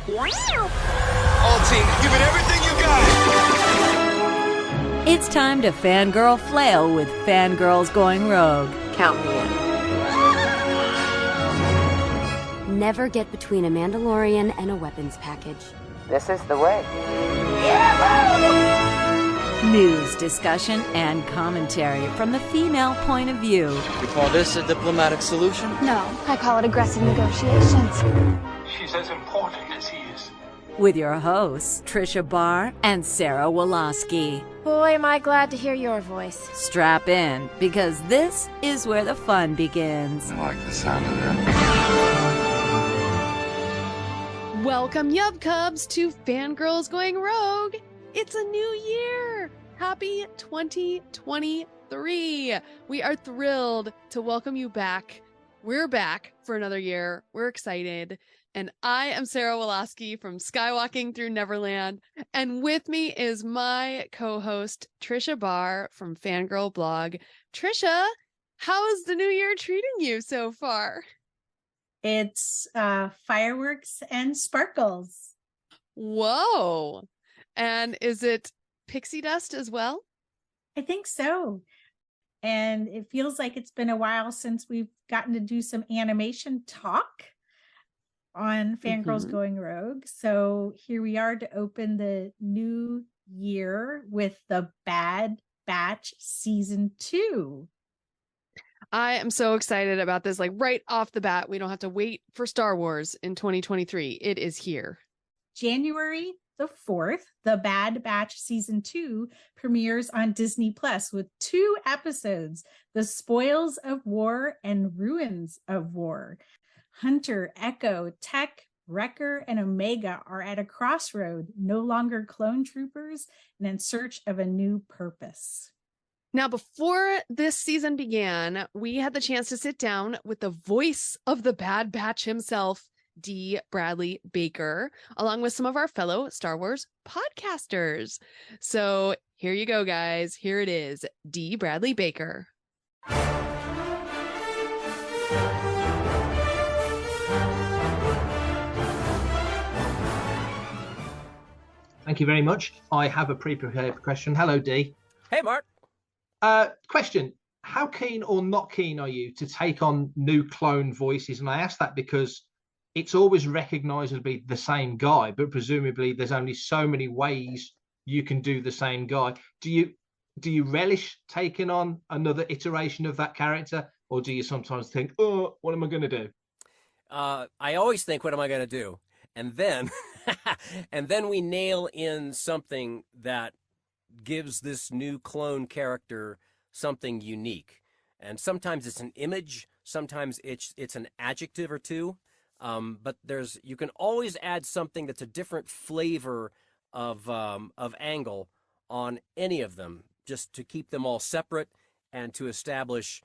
All team, give it everything you got! It's time to fangirl flail with Fangirls Going Rogue. Count me in. Never get between a Mandalorian and a weapons package. This is the way. News, discussion, and commentary from the female point of view. You call this a diplomatic solution? No, I call it aggressive negotiations. She's as important as he is. With your hosts, Trisha Barr and Sarah Woloski. Boy, am I glad to hear your voice. Strap in, because this is where the fun begins. I like the sound of that. Welcome, Yub Cubs, to Fangirls Going Rogue. It's a new year. Happy 2023. We are thrilled to welcome you back. We're back for another year. We're excited. And I am Sarah Woloski from Skywalking Through Neverland. And with me is my co-host, Trisha Barr from Fangirl Blog. Trisha, how is the new year treating you so far? It's fireworks and sparkles. Whoa. And is it pixie dust as well? I think so. And it feels like it's been a while since we've gotten to do some animation talk on Fangirls Going Rogue. So here we are to open the new year with The Bad Batch Season 2. I am so excited about this. Like right off the bat, we don't have to wait for Star Wars in 2023. It is here. January the 4th, The Bad Batch Season 2 premieres on Disney Plus with 2 episodes, The Spoils of War and Ruins of War. Hunter, Echo, Tech, Wrecker, and Omega are at a crossroad, no longer clone troopers and in search of a new purpose. Now, before this season began, we had the chance to sit down with the voice of the Bad Batch himself, Dee Bradley Baker, along with some of our fellow Star Wars podcasters. So here you go, guys. Here it is, Dee Bradley Baker. Thank you very much. I have a pre-prepared question. Hello, Dee. Hey, Mark. Question. How keen or not keen are you to take on new clone voices? And I ask that because it's always recognizably the same guy, but presumably there's only so many ways you can do the same guy. Do you relish taking on another iteration of that character, or do you sometimes think, oh, what am I going to do? I always think, what am I going to do? And then, and then we nail in something that gives this new clone character something unique. And sometimes it's an image, sometimes it's an adjective or two. But you can always add something that's a different flavor of angle on any of them, just to keep them all separate and to establish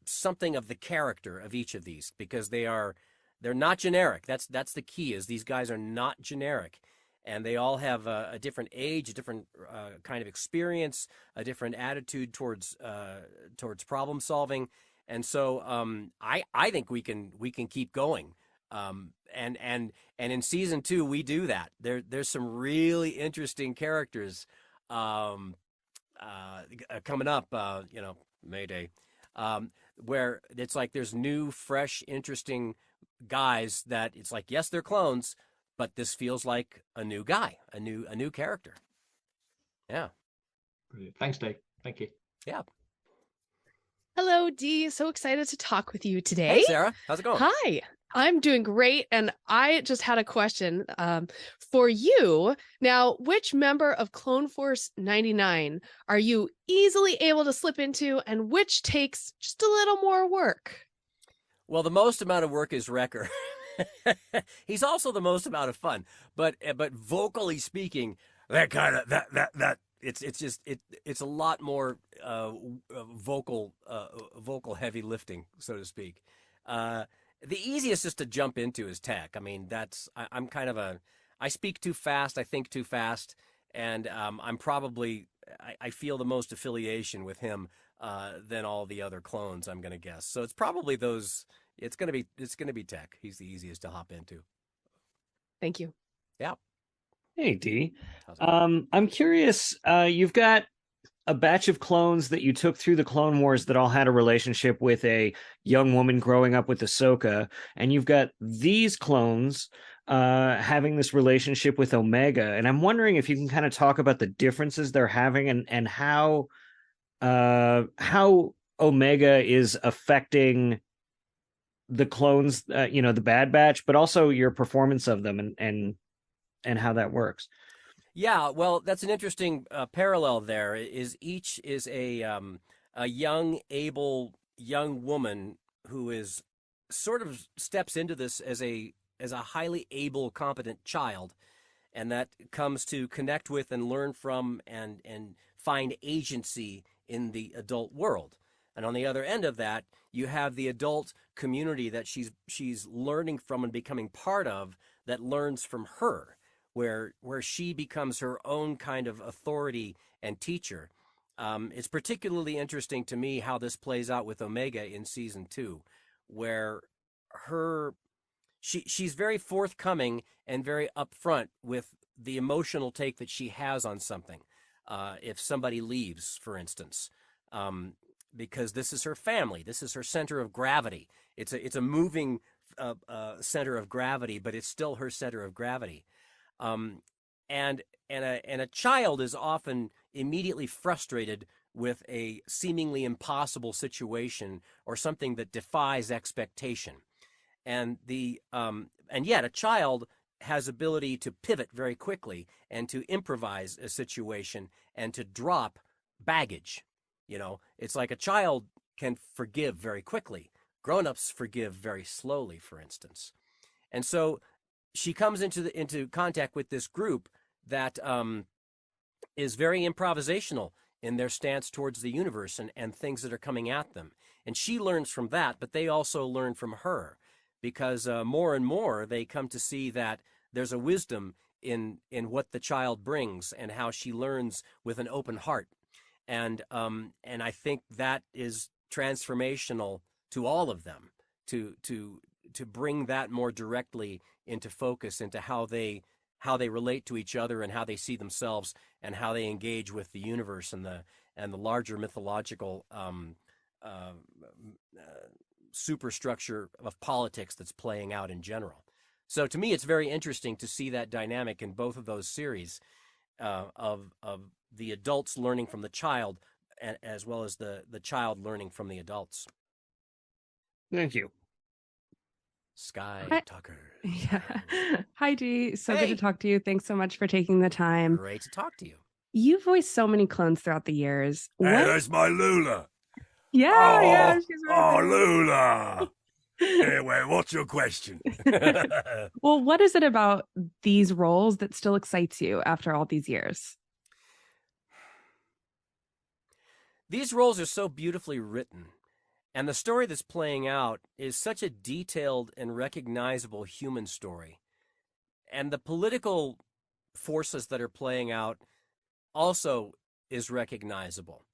something of the character of each of these, because they're not generic. That's the key, is these guys are not generic, and they all have a different age, a different kind of experience, a different attitude towards problem solving. And so I think we can keep going. And in season 2 we do that. There's some really interesting characters coming up, Mayday, where it's like there's new, fresh, interesting guys that it's like, yes, they're clones, but this feels like a new guy, a new character. Yeah. Brilliant. Thanks, Dave. Thank you. Yeah. Hello, Dee. So excited to talk with you today. Hey, Sarah. How's it going? Hi. I'm doing great. And I just had a question for you. Now, which member of Clone Force 99 are you easily able to slip into, and which takes just a little more work? Well, the most amount of work is Wrecker. He's also the most amount of fun, but vocally speaking, it's a lot more vocal heavy lifting, so to speak. The easiest is to jump into is Tech. I mean, I'm kind of I speak too fast, I think too fast, and I'm probably I feel the most affiliation with him than all the other clones, I'm going to guess. So it's probably those. It's going to be Tech. He's the easiest to hop into. Thank you. Yeah. Hey, Dee. How's it going? I'm curious. You've got a batch of clones that you took through the Clone Wars that all had a relationship with a young woman growing up with Ahsoka, and you've got these clones having this relationship with Omega. And I'm wondering if you can kind of talk about the differences they're having and how Omega is affecting the clones, the Bad Batch, but also your performance of them and how that works. Yeah, well, that's an interesting parallel there. Each is a young, able young woman who is sort of steps into this as a highly able, competent child, and that comes to connect with and learn from and find agency in the adult world. And on the other end of that, you have the adult community that she's learning from and becoming part of that learns from her, where she becomes her own kind of authority and teacher. It's particularly interesting to me how this plays out with Omega in season 2, where she's very forthcoming and very upfront with the emotional take that she has on something. If somebody leaves, for instance, because this is her family, this is her center of gravity. It's a moving center of gravity, but it's still her center of gravity. And a child is often immediately frustrated with a seemingly impossible situation or something that defies expectation. And yet a child has ability to pivot very quickly and to improvise a situation and to drop baggage. It's like a child can forgive very quickly. Grown-ups forgive very slowly, for instance. And so she comes into contact with this group that is very improvisational in their stance towards the universe and things that are coming at them. And she learns from that, but they also learn from her, because more and more they come to see that there's a wisdom in what the child brings and how she learns with an open heart. And I think that is transformational to all of them, to bring that more directly into focus, into how they relate to each other and how they see themselves and how they engage with the universe and the larger mythological superstructure of politics that's playing out in general. So to me, it's very interesting to see that dynamic in both of those series of the adults learning from the child as well as the child learning from the adults. Thank you. Sky Tucker. Yeah. Hi, Dee. So Hey. good to talk to you. Thanks so much for taking the time. Great to talk to you. You voiced so many clones throughout the years. Hey, that's my Lula. Yeah, she's right there. Lula. Anyway, what's your question? Well, what is it about these roles that still excites you after all these years? These roles are so beautifully written, and the story that's playing out is such a detailed and recognizable human story. And the political forces that are playing out also is recognizable.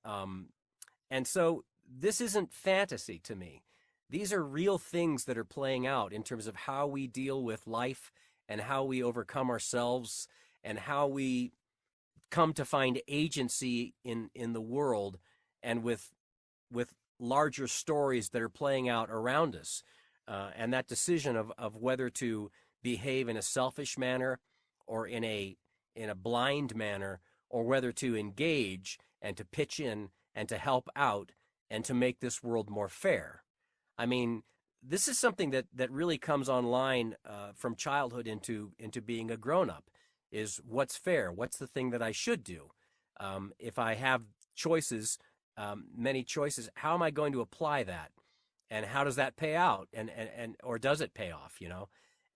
And so this isn't fantasy to me. These are real things that are playing out in terms of how we deal with life and how we overcome ourselves and how we come to find agency in the world and with larger stories that are playing out around us. And that decision of whether to behave in a selfish manner or in a blind manner, or whether to engage and to pitch in and to help out and to make this world more fair. I mean, this is something that really comes online from childhood into being a grown-up, is what's fair? What's the thing that I should do? If I have choices, many choices, how am I going to apply that? And how does that pay out? And or does it pay off,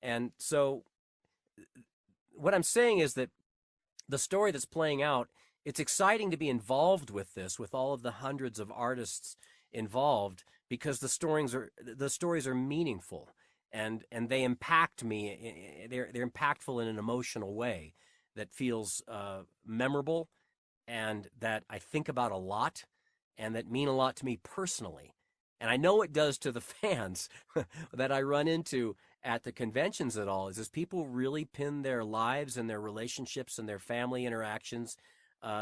And so what I'm saying is that the story that's playing out, it's exciting to be involved with this, with all of the hundreds of artists involved, because the stories are meaningful and they impact me. They're impactful in an emotional way that feels memorable and that I think about a lot and that mean a lot to me personally. And I know it does to the fans that I run into at the conventions at all is people really pin their lives and their relationships and their family interactions.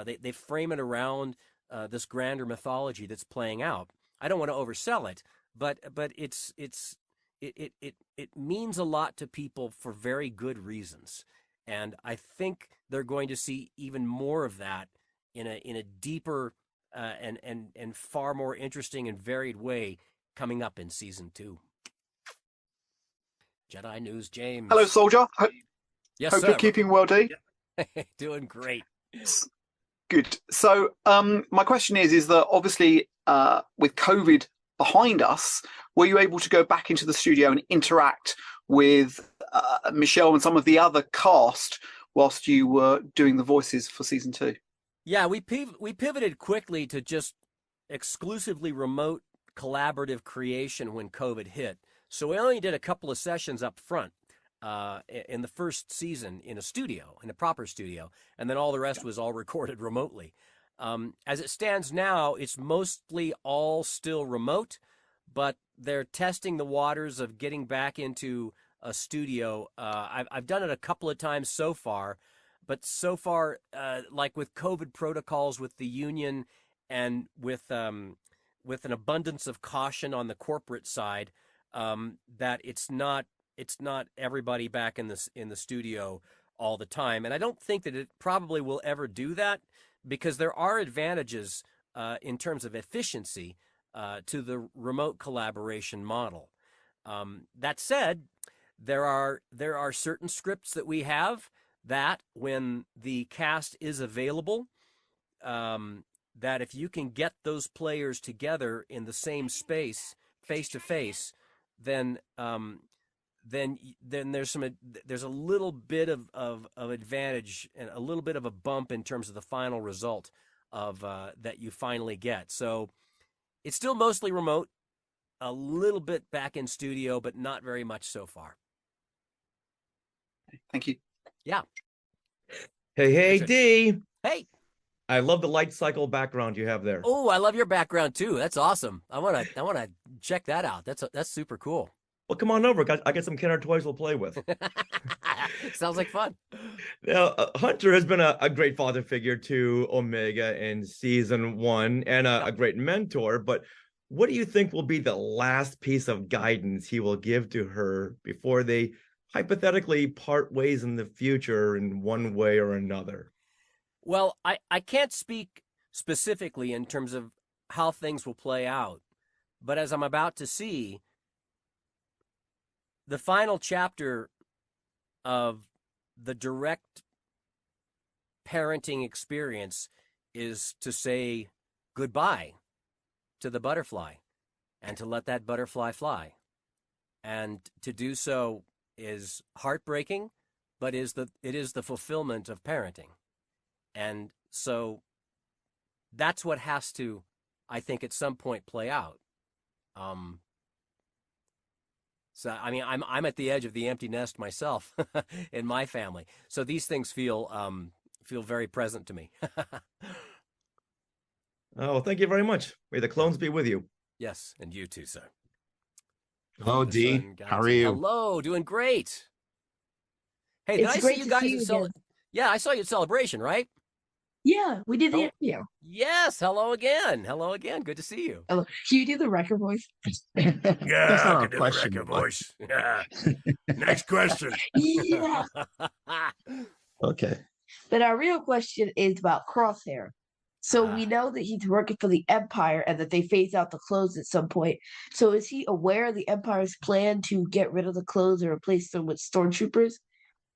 They frame it around this grander mythology that's playing out. I don't want to oversell it, but it means a lot to people for very good reasons. And I think they're going to see even more of that in a deeper and far more interesting and varied way coming up in season 2. Jedi News, James. Hello, soldier. Yes, hope sir. you're keeping well, Dee. Doing great. Good. So my question is that obviously with COVID behind us, were you able to go back into the studio and interact with Michelle and some of the other cast whilst you were doing the voices for season 2? Yeah, we pivoted quickly to just exclusively remote collaborative creation when COVID hit. So we only did a couple of sessions up front in the first season in a proper studio, and then all the rest was all recorded remotely. As it stands now, it's mostly all still remote, but they're testing the waters of getting back into a studio. I've done it a couple of times so far, but so far, like with COVID protocols with the union and with an abundance of caution on the corporate side, that it's not everybody back in the studio all the time. And I don't think that it probably will ever do that, because there are advantages in terms of efficiency to the remote collaboration model. That said, there are certain scripts that we have that when the cast is available, that if you can get those players together in the same space, face to face, then there's a little bit of advantage and a little bit of a bump in terms of the final result of that you finally get. So it's still mostly remote, a little bit back in studio, but not very much so far. Thank you. Yeah. Hey, Dee. Hey. I love the light cycle background you have there. Oh, I love your background too. That's awesome. I wanna check that out. That's super cool. Well, come on over. I got some Kenner toys we'll play with. Sounds like fun. Now, Hunter has been a great father figure to Omega in season 1 and a great mentor. But what do you think will be the last piece of guidance he will give to her before they hypothetically part ways in the future in one way or another? Well, I can't speak specifically in terms of how things will play out. But as I'm about to see, the final chapter of the direct parenting experience is to say goodbye to the butterfly and to let that butterfly fly. And to do so is heartbreaking, but it is the fulfillment of parenting. And so that's what has to, I think, at some point play out. So I mean, I'm at the edge of the empty nest myself in my family. So these things feel very present to me. Oh, thank you very much. May the clones be with you. Yes, and you too, sir. Hello, Dee. How are you? Hello, doing great. Hey, did I see you guys at Yeah, I saw you at Celebration, right? Yeah, we did the interview. Yes, hello again. Hello again. Good to see you. Hello. Can you do the record voice? Yeah, I can do the record voice. Yeah. Next question. Yeah. Okay. But our real question is about Crosshair. So we know that he's working for the Empire and that they phase out the clothes at some point. So is he aware of the Empire's plan to get rid of the clothes or replace them with stormtroopers?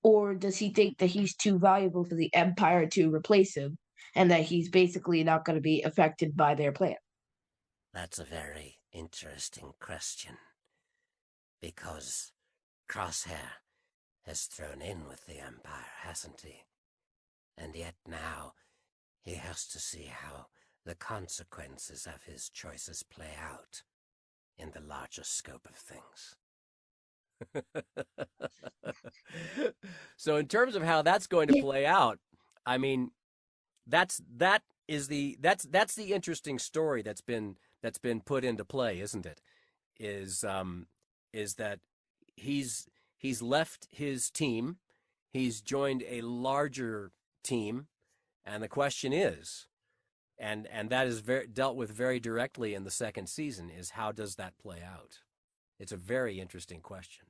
Or does he think that he's too valuable for the Empire to replace him and that he's basically not going to be affected by their plan? That's a very interesting question, because Crosshair has thrown in with the Empire, hasn't he? And yet now he has to see how the consequences of his choices play out in the larger scope of things. So in terms of how that's going to play out, I mean, that's the interesting story that's been put into play, isn't it? Is that he's he's left his team. He's joined a larger team. And the question is, and that is dealt with very directly in the second season, is how does that play out? It's a very interesting question.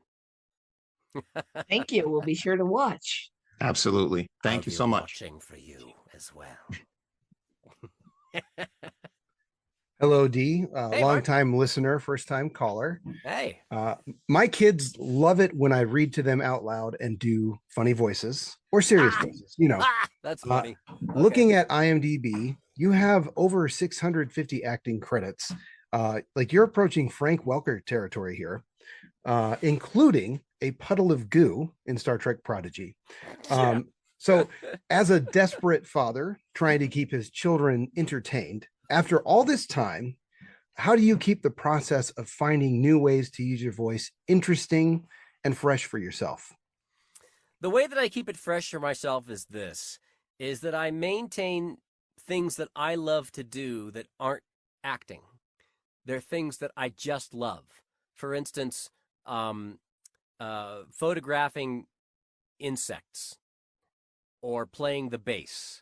Thank you. We'll be sure to watch. Absolutely. Thank you so much. Watching for you as well. Hello, Dee. Hey, Long-time listener, first-time caller. Hey. My kids love it when I read to them out loud and do funny voices or serious voices. You know, that's funny. Looking at IMDb, you have over 650 acting credits. Like you're approaching Frank Welker territory here, including a puddle of goo in Star Trek Prodigy. So, as a desperate father trying to keep his children entertained, after all this time, how do you keep the process of finding new ways to use your voice interesting and fresh for yourself? The way that I keep it fresh for myself is that I maintain things that I love to do that aren't acting. They're things that I just love. For instance, photographing insects, or playing the bass,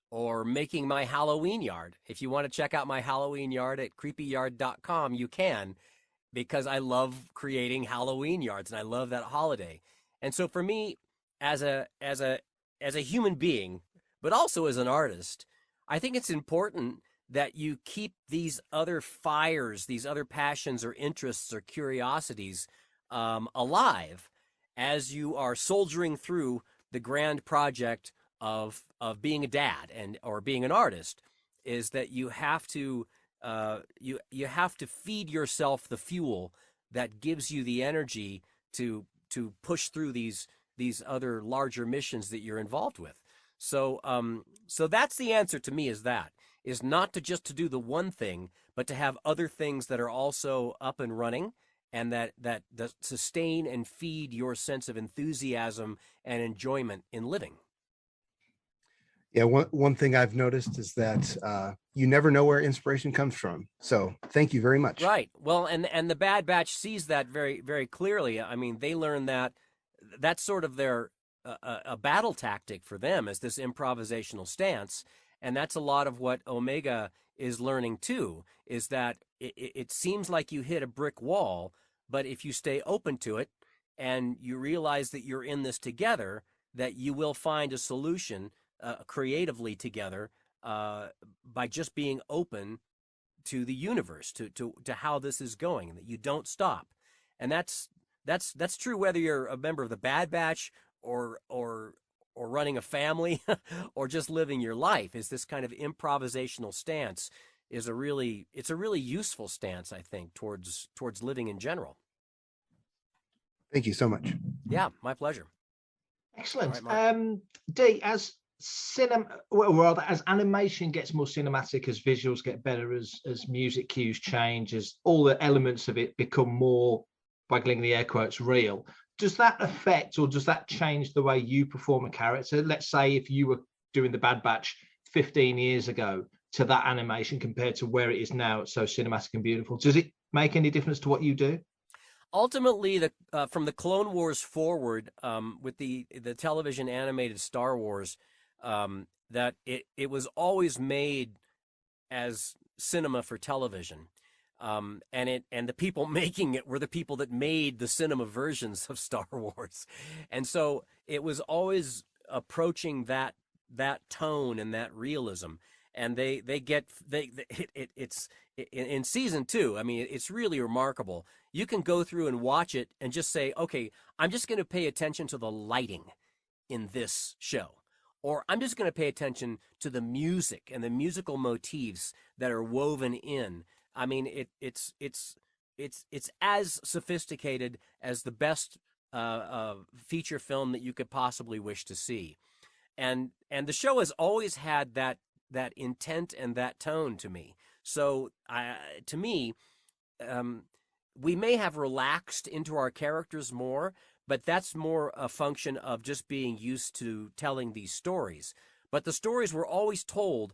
or making my Halloween yard. If you want to check out my Halloween yard at creepyyard.com, you can, because I love creating Halloween yards and I love that holiday. And so for me, as a human being, but also as an artist, I think it's important that you keep these other fires, these other passions or interests or curiosities alive as you are soldiering through the grand project of being a dad or being an artist. Is that you have to you have to feed yourself the fuel that gives you the energy to push through these other larger missions that you're involved with. So so that's the answer to me, is not to just to do the one thing, but to have other things that are also up and running, and that sustain and feed your sense of enthusiasm and enjoyment in living. Yeah, one thing I've noticed is that you never know where inspiration comes from. So thank you very much. Right. Well, and the Bad Batch sees that very, very clearly. I mean, they learn that that's sort of their a battle tactic for them, is this improvisational stance. And that's a lot of what Omega is learning too, is that it seems like you hit a brick wall, but if you stay open to it and you realize that you're in this together, that you will find a solution creatively together by just being open to the universe, to how this is going, and that you don't stop. And that's true whether you're a member of the Bad Batch or running a family or just living your life. Is this kind of improvisational stance it's a really useful stance, I think, towards living in general. Thank you so much. Yeah, my pleasure. Excellent. Right, Dee, as animation gets more cinematic, as visuals get better, as music cues change, as all the elements of it become more, waggling the air quotes, real, does that affect or does that change the way you perform a character? Let's say if you were doing the Bad Batch 15 years ago to that animation compared to where it is now, it's so cinematic and beautiful. Does it make any difference to what you do? Ultimately, from the Clone Wars forward, with the television animated Star Wars, that it was always made as cinema for television, and the people making it were the people that made the cinema versions of Star Wars, and so it was always approaching that tone and that realism. And it's in season 2. I mean, it's really remarkable. You can go through and watch it and just say, okay, I'm just going to pay attention to the lighting in this show, or I'm just going to pay attention to the music and the musical motifs that are woven in. I mean, it's as sophisticated as the best feature film that you could possibly wish to see, and the show has always had that intent and that tone to me. So to me, we may have relaxed into our characters more, but that's more a function of just being used to telling these stories. But the stories were always told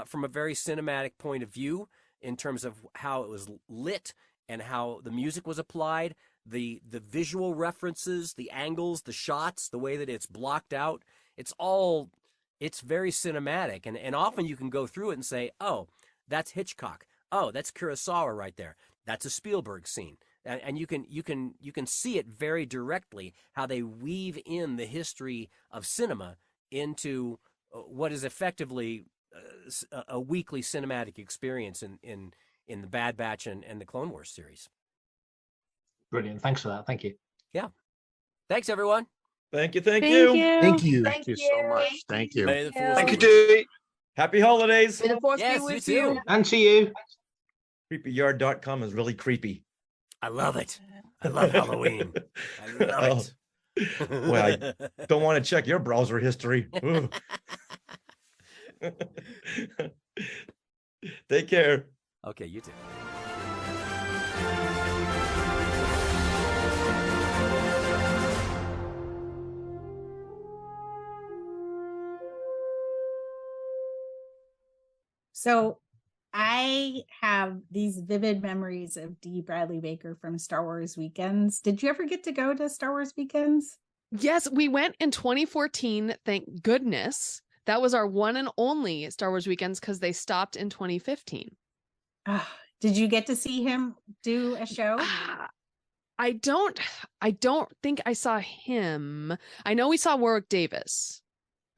from a very cinematic point of view, in terms of how it was lit and how the music was applied. the visual references, the angles, the shots, the way that it's blocked out, it's very cinematic. And often you can go through it and say, oh, that's Hitchcock. Oh, that's Kurosawa right there. That's a Spielberg scene. And you can see it very directly how they weave in the history of cinema into what is effectively a weekly cinematic experience in the Bad Batch and the Clone Wars series. Brilliant. Thanks for that. Thank you. Yeah. Thanks, everyone. Thank you. Thank Thank you. you. Thank you. Thank you so much. Thank you. May the Force Thank you, be with you. Dee. Happy holidays. May the force Yes, be you with too. you. And to you. Creepyyard.com is really creepy. I love it. I love Halloween. I love it. Well, I don't want to check your browser history. Ooh. Take care. Okay, you too. So I have these vivid memories of Dee Bradley Baker from Star Wars Weekends. Did you ever get to go to Star Wars Weekends? Yes, we went in 2014. Thank goodness. That was our one and only Star Wars Weekends because they stopped in 2015. Did you get to see him do a show? I don't think I saw him. I know we saw Warwick Davis,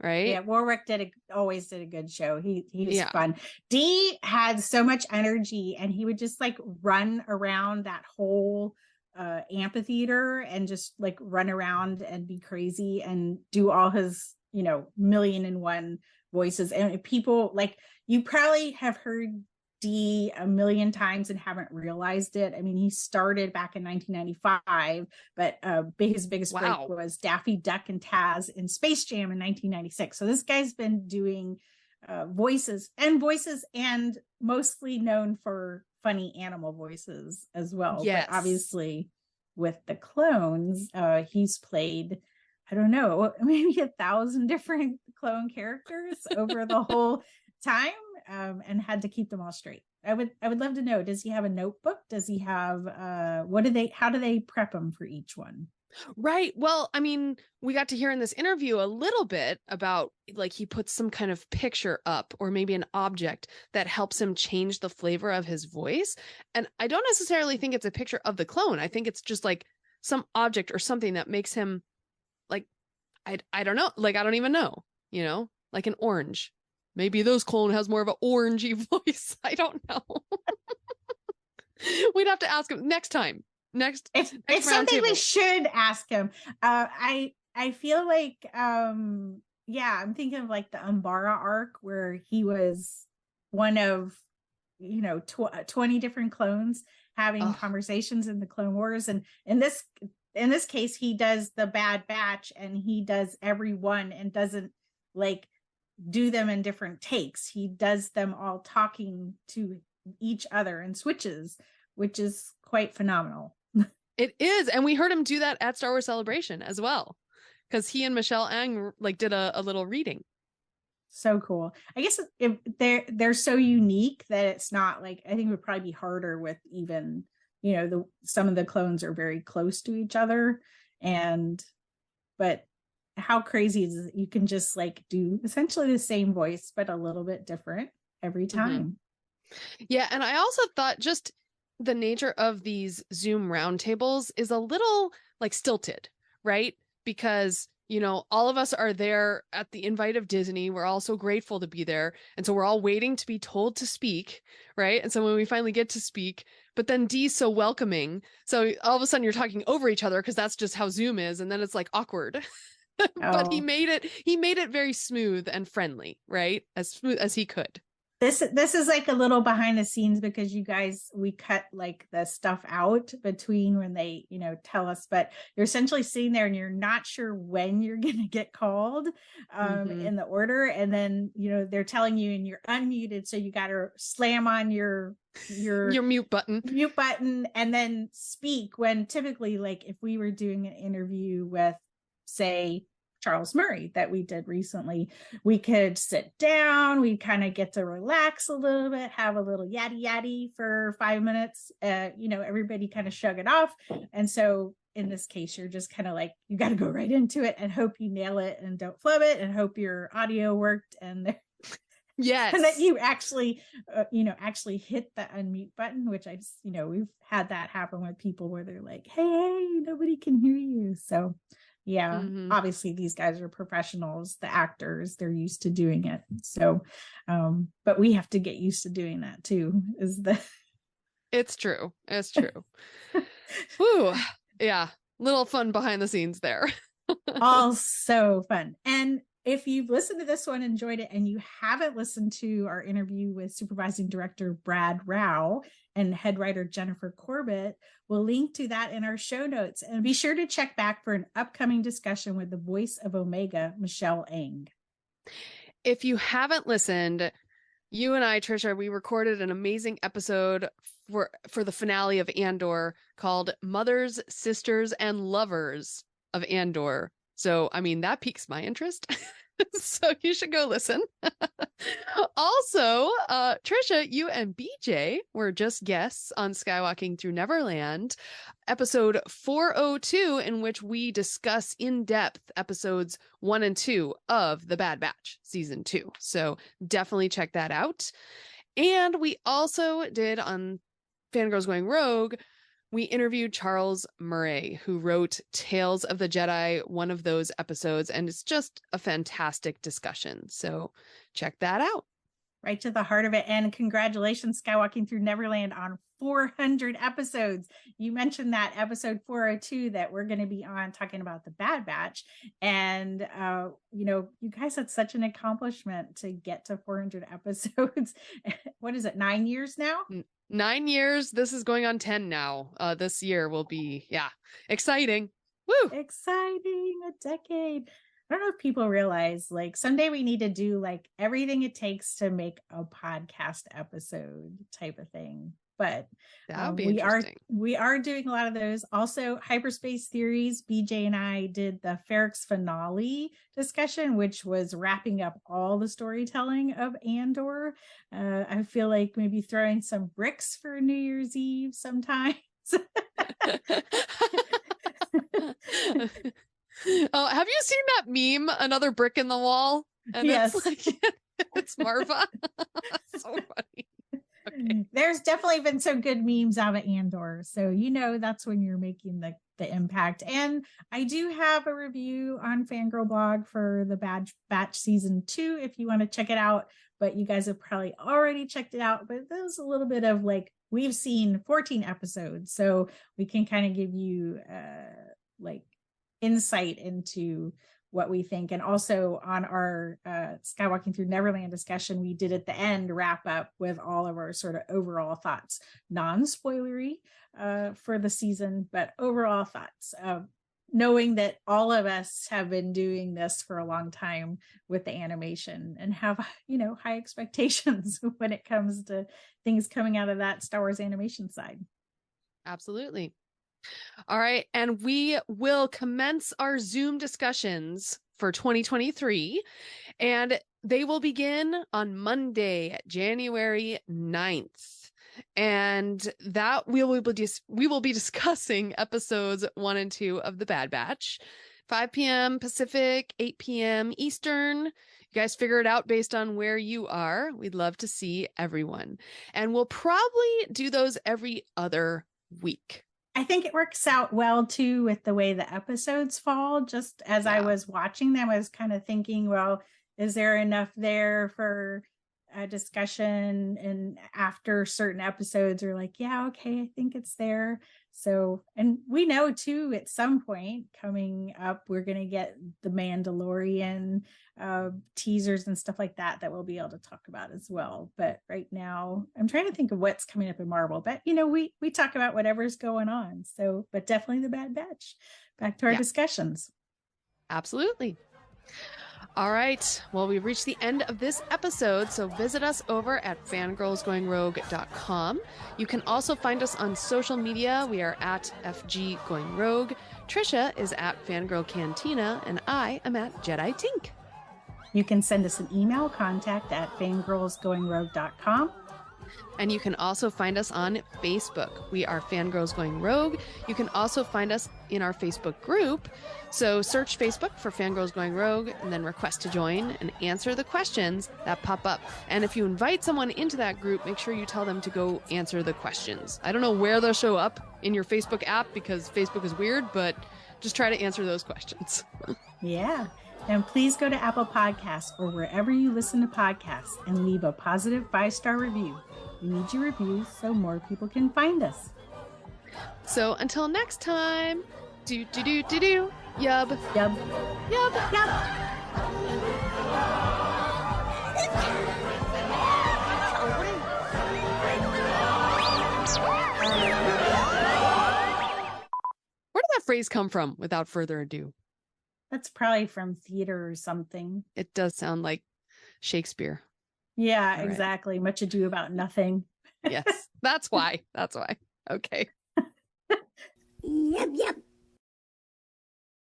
right? Yeah, Warwick always did a good show. He was fun. Dee had so much energy, and he would just like run around that whole amphitheater and just like run around and be crazy and do all his, 1,000,001 voices. And people like, you probably have heard Dee a million times and haven't realized it. I mean, he started back in 1995, but his biggest break was Daffy Duck and Taz in Space Jam in 1996. So this guy's been doing voices and mostly known for funny animal voices as well. Yes. But obviously with the clones, he's played, I don't know, maybe 1,000 different clone characters over the whole time. And had to keep them all straight. I would love to know, does he have a notebook? Does he have how do they prep him for each one? Right. Well, I mean, we got to hear in this interview a little bit about like he puts some kind of picture up or maybe an object that helps him change the flavor of his voice. And I don't necessarily think it's a picture of the clone. I think it's just like some object or something that makes him like, I don't know. Like, I don't even know, like an orange. Maybe those clone has more of an orangey voice. I don't know. We'd have to ask him next time. It's something we should ask him. I feel like I'm thinking of like the Umbara arc where he was one of 20 different clones having conversations in the Clone Wars, and in this case he does the Bad Batch and he does every one and doesn't like do them in different takes. He does them all talking to each other and switches, which is quite phenomenal. It is. And we heard him do that at Star Wars Celebration as well, because he and Michelle Ang like did a little reading. So cool. I guess if they're so unique that it's not like, I think it would probably be harder with even, some of the clones are very close to each other, but how crazy is it? You can just like do essentially the same voice, but a little bit different every time. Mm-hmm. Yeah. And I also thought just the nature of these Zoom roundtables is a little like stilted, right? Because, all of us are there at the invite of Disney. We're all so grateful to be there. And so we're all waiting to be told to speak, right? And so when we finally get to speak, but then Dee's so welcoming. So all of a sudden you're talking over each other because that's just how Zoom is. And then it's like awkward. But he made it very smooth and friendly, right? As smooth as he could. This is like a little behind the scenes because we cut like the stuff out between when they, tell us, but you're essentially sitting there and you're not sure when you're going to get called in the order. And then, they're telling you and you're unmuted. So you got to slam on your mute button and then speak when typically, like if we were doing an interview with say Charles Murray that we did recently. We could sit down, we kind of get to relax a little bit, have a little yaddy yaddy for 5 minutes. Everybody kind of shrug it off. And so in this case, you're just kind of like, you got to go right into it and hope you nail it and don't flub it and hope your audio worked and yes, and that you actually hit the unmute button, which I just, we've had that happen with people where they're like, hey, nobody can hear you. So yeah, obviously these guys are professionals, the actors, they're used to doing it. So, but we have to get used to doing that too, It's true. Whew. Yeah. Little fun behind the scenes there. All so fun. And if you've listened to this one, enjoyed it, and you haven't listened to our interview with supervising director Brad Rao and head writer Jennifer Corbett, we'll link to that in our show notes. And be sure to check back for an upcoming discussion with the voice of Omega, Michelle Ang. If you haven't listened, you and I, Trisha, we recorded an amazing episode for the finale of Andor called Mothers, Sisters, and Lovers of Andor. So, I mean, that piques my interest. So you should go listen. Also, Trisha, you and BJ were just guests on Skywalking Through Neverland, episode 402, in which we discuss in depth episodes 1 and 2 of The Bad Batch season 2. So definitely check that out. And we also did on Fangirls Going Rogue, we interviewed Charles Murray, who wrote Tales of the Jedi, one of those episodes, and it's just a fantastic discussion. So check that out. Right to the heart of it. And congratulations, Skywalking Through Neverland, on 400 episodes. You mentioned that episode 402 that we're going to be on talking about the Bad Batch. And, you guys had such an accomplishment to get to 400 episodes. What is it, 9 years now? 9 years. This is going on 10 now. This year will be, exciting. Woo! Exciting. A decade. I don't know if people realize, like, someday we need to do like everything it takes to make a podcast episode type of thing. But we are doing a lot of those. Also, Hyperspace Theories, BJ and I did the Ferrex finale discussion, which was wrapping up all the storytelling of Andor. I feel like maybe throwing some bricks for New Year's Eve sometimes. Oh, have you seen that meme? Another brick in the wall? And yes. It's like, it's Marva. So funny. Okay. There's definitely been some good memes out of Andor. So, that's when you're making the impact. And I do have a review on Fangirl Blog for the Bad Batch season 2, if you want to check it out. But you guys have probably already checked it out. But there's a little bit of like, we've seen 14 episodes. So we can kind of give you insight into what we think. And also on our Skywalking Through Neverland discussion, we did at the end wrap up with all of our sort of overall thoughts, non-spoilery for the season, but overall thoughts, knowing that all of us have been doing this for a long time with the animation and have, high expectations when it comes to things coming out of that Star Wars animation side. Absolutely. All right. And we will commence our Zoom discussions for 2023. And they will begin on Monday, January 9th. And that we will be discussing episodes 1 and 2 of The Bad Batch, 5 p.m. Pacific, 8 p.m. Eastern. You guys figure it out based on where you are. We'd love to see everyone. And we'll probably do those every other week. I think it works out well too with the way the episodes fall. Just as I was watching them, I was kind of thinking, well, is there enough there for a discussion? And after certain episodes are like, yeah, okay, I think it's there. So, and we know too, at some point coming up, we're going to get the Mandalorian teasers and stuff like that we'll be able to talk about as well. But right now I'm trying to think of what's coming up in Marvel, but we talk about whatever's going on. So, but definitely the Bad Batch. Back to our discussions. Absolutely. All right. Well, we've reached the end of this episode, so visit us over at fangirlsgoingrogue.com. You can also find us on social media. We are at FG Going Rogue, Trisha is at Fangirl Cantina, and I am at Jedi Tink. You can send us an email, contact@fangirlsgoingrogue.com. And you can also find us on Facebook. We are Fangirls Going Rogue. You can also find us in our Facebook group. So search Facebook for Fangirls Going Rogue and then request to join and answer the questions that pop up. And if you invite someone into that group, make sure you tell them to go answer the questions. I don't know where they'll show up in your Facebook app because Facebook is weird, but just try to answer those questions. Yeah. And please go to Apple Podcasts or wherever you listen to podcasts and leave a positive 5-star review. We need your reviews so more people can find us. So until next time, do do do do do, yub, yub, yub, yub. Where did that phrase come from? Without further ado. That's probably from theater or something. It does sound like Shakespeare. Yeah, All right. exactly. Much ado about nothing. Yes, that's why. That's why. Okay. Yep, yep.